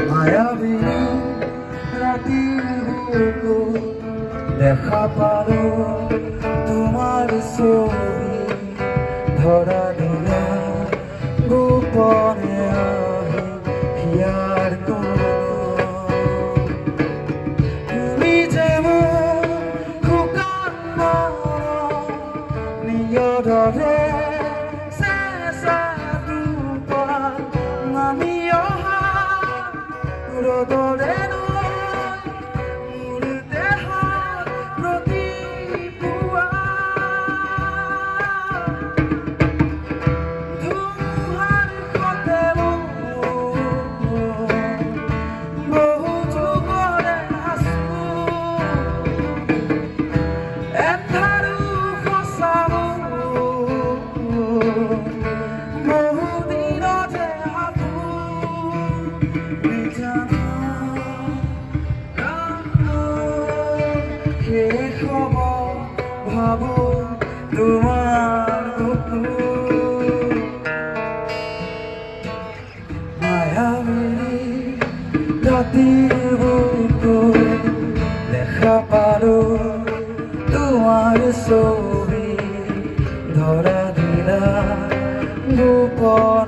মায়াবী ৰাতিৰ বুকুত দেখা পালো তোমাৰ ছবি ধৰা দিলা গোপনে আহি হিয়াৰ কোনো তুমি যেমন শুকান নিয়ৰে চেঁচা দুপাল নামি অহা ৰ'দৰে মোৰ দেহত প্ৰতিপুৱা ধুমুহাৰ সতে বহু যুগৰে আছো এন্ধাৰো সঁচাও বহু দিনতে ভাবো শেষ হ'ব ভাবো তোমাৰ মায়াবী ৰাতিৰ বুকুত দেখা পালো তোমাৰ ছবি ধৰা দিলা গোপনে